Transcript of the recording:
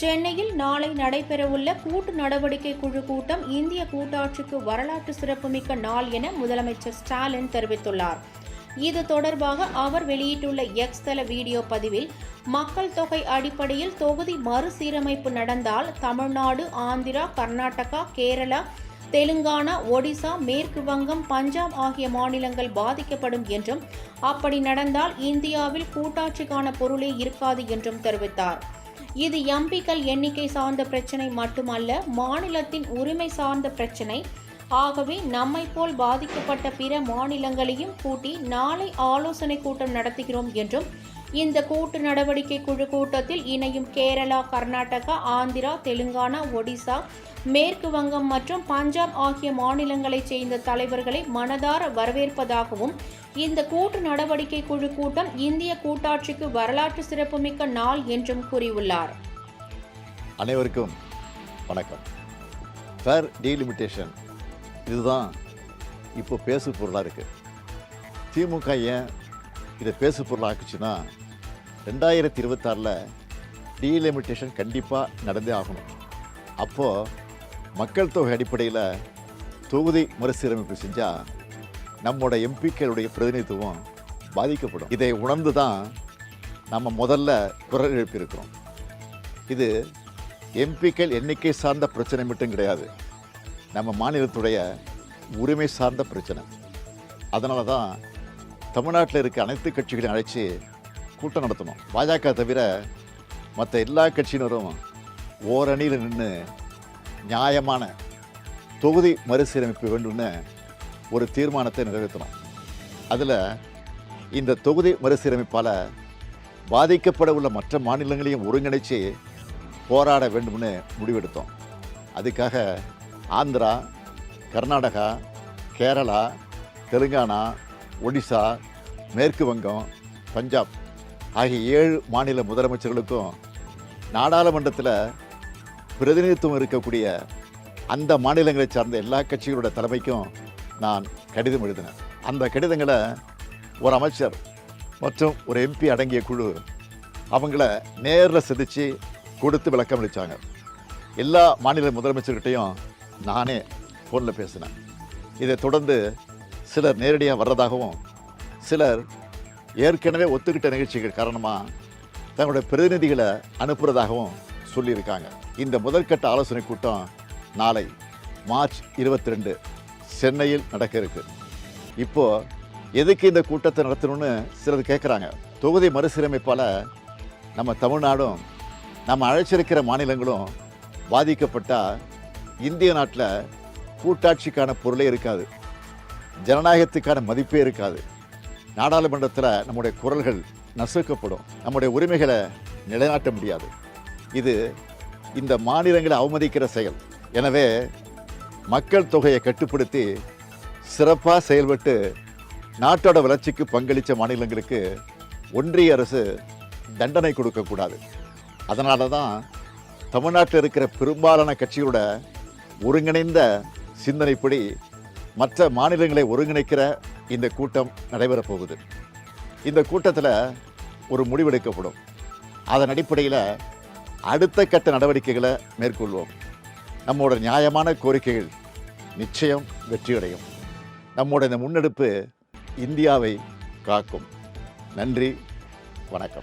சென்னையில் நாளை நடைபெறவுள்ள கூட்டு நடவடிக்கை குழு கூட்டம் இந்திய கூட்டாட்சிக்கு வரலாற்று சிறப்புமிக்க நாள் என முதலமைச்சர் ஸ்டாலின் தெரிவித்துள்ளார். இது தொடர்பாக அவர் வெளியிட்டுள்ள எக்ஸ் தள வீடியோ பதிவில், மக்கள் தொகை அடிப்படையில் தொகுதி மறுசீரமைப்பு நடந்தால் தமிழ்நாடு, ஆந்திரா, கர்நாடகா, கேரளா, தெலுங்கானா, ஒடிசா, மேற்கு வங்கம், பஞ்சாப் ஆகிய மாநிலங்கள் பாதிக்கப்படும் என்றும், அப்படி நடந்தால் இந்தியாவில் கூட்டாட்சிக்கான பொருளே இருக்காது என்றும் தெரிவித்தார். இது எம்பிக்கள் எண்ணிக்கை சார்ந்த பிரச்சினை மட்டுமல்ல, மாநிலத்தின் உரிமை சார்ந்த பிரச்சினை. ஆகவே நம்மை போல் பாதிக்கப்பட்ட பிற மாநிலங்களையும் கூட்டி நாளை ஆலோசனை கூட்டம் நடத்துகிறோம் என்றும், இந்த கூட்டு நடவடிக்கை குழு கூட்டத்தில் இணையும் கேரளா, கர்நாடகா, ஆந்திரா, தெலுங்கானா, ஒடிசா, மேற்கு வங்கம் மற்றும் பஞ்சாப் ஆகிய மாநிலங்களைச் சேர்ந்த தலைவர்களை மனதார வரவேற்பதாகவும், இந்த கூட்டு நடவடிக்கை குழு கூட்டம் இந்திய கூட்டாட்சிக்கு வரலாற்று சிறப்புமிக்க நாள் என்றும் கூறியுள்ளார். அனைவருக்கும் வணக்கம். ஃபேர் டீலிமிட்டேஷன் இதுதான் இப்போ பேசு பொருளாக இருக்குது. திமுக ஏன் இதை பேசு பொருளாக ஆக்குச்சுன்னா, 2026 டீலிமிட்டேஷன் கண்டிப்பாக நடந்தே ஆகணும். அப்போது மக்கள் தொகை அடிப்படையில் தொகுதி மறுசீரமைப்பு செஞ்சால் நம்மளோட எம்பிக்களுடைய பிரதிநிதித்துவம் பாதிக்கப்படும். இதை உணர்ந்து தான் நம்ம முதல்ல குரல் எழுப்பியிருக்கிறோம். இது எம்பிக்கள் எண்ணிக்கை சார்ந்த பிரச்சனை மட்டும் கிடையாது, நம்ம மாநிலத்துடைய உரிமை சார்ந்த பிரச்சனை. அதனால தான் தமிழ்நாட்டில் இருக்க அனைத்து கட்சிகளையும் அழைச்சி கூட்டம் நடத்தணும். பாஜக தவிர மற்ற எல்லா கட்சியினரும் ஓரணியில் நின்று நியாயமான தொகுதி மறுசீரமைப்பு வேண்டும்னு ஒரு தீர்மானத்தை நிறைவேற்றணும். அதில் இந்த தொகுதி மறுசீரமைப்பால் பாதிக்கப்பட உள்ள மற்ற மாநிலங்களையும் ஒருங்கிணைச்சு போராட வேண்டும்னு முடிவெடுத்தோம். அதுக்காக ஆந்திரா, கர்நாடகா, கேரளா, தெலுங்கானா, ஒடிசா, மேற்கு வங்கம், பஞ்சாப் ஆகிய 7 மாநில முதலமைச்சர்களுக்கும் நாடாளுமன்றத்தில் பிரதிநிதித்துவம் இருக்கக்கூடிய அந்த மாநிலங்களை சார்ந்த எல்லா கட்சிகளோட தலைமைக்கும் நான் கடிதம் எழுதினேன். அந்த கடிதங்களை ஒரு அமைச்சர் மற்றும் ஒரு எம்பி அடங்கிய குழு அவங்கள நேரில் சந்தித்து கொடுத்து விளக்கம் அளித்தாங்க. எல்லா மாநில முதலமைச்சர்கிட்டையும் நானே ஃபோனில் பேசினேன். இதை தொடர்ந்து சிலர் நேரடியாக வர்றதாகவும், சிலர் ஏற்கனவே ஒத்துக்கிட்ட நிகழ்ச்சிகள் காரணமாக தங்களுடைய பிரதிநிதிகளை அனுப்புகிறதாகவும் சொல்லியிருக்காங்க. இந்த முதற்கட்ட ஆலோசனை கூட்டம் நாளை மார்ச் 22 சென்னையில் நடக்க இருக்கு. இப்போது எதுக்கு இந்த கூட்டத்தை நடத்தணும்னு சிலர் கேட்குறாங்க. தொகுதி மறுசீரமைப்பால் நம்ம தமிழ்நாடும் நம்ம அழைச்சிருக்கிற மாநிலங்களும் பாதிக்கப்பட்டால் இந்திய நாட்டில் கூட்டாட்சிக்கான பொருளே இருக்காது, ஜனநாயகத்துக்கான மதிப்பே இருக்காது. நாடாளுமன்றத்தில் நம்முடைய குரல்கள் நசுக்கப்படும், நம்முடைய உரிமைகளை நிலைநாட்ட முடியாது. இது இந்த மாநிலங்களை அவமதிக்கிற செயல். எனவே மக்கள் தொகையை கட்டுப்படுத்தி சிறப்பாக செயல்பட்டு நாட்டோட வளர்ச்சிக்கு பங்களித்த மாநிலங்களுக்கு ஒன்றிய அரசு தண்டனை கொடுக்கக்கூடாது. அதனால தான் தமிழ்நாட்டில் இருக்கிற பெரும்பாலான கட்சிகளோட ஒருங்கிணைந்த சிந்தனைப்படி மற்ற மாநிலங்களை ஒருங்கிணைக்கிற இந்த கூட்டம் நடைபெறப் போகுது. இந்த கூட்டத்தில் ஒரு முடிவெடுக்கப்படும். அதன் அடிப்படையில் அடுத்த கட்ட நடவடிக்கைகளை மேற்கொள்வோம். நம்மோட நியாயமான கோரிக்கைகள் நிச்சயம் வெற்றியடையும். நம்மோட இந்த முன்னெடுப்பு இந்தியாவை காக்கும். நன்றி, வணக்கம்.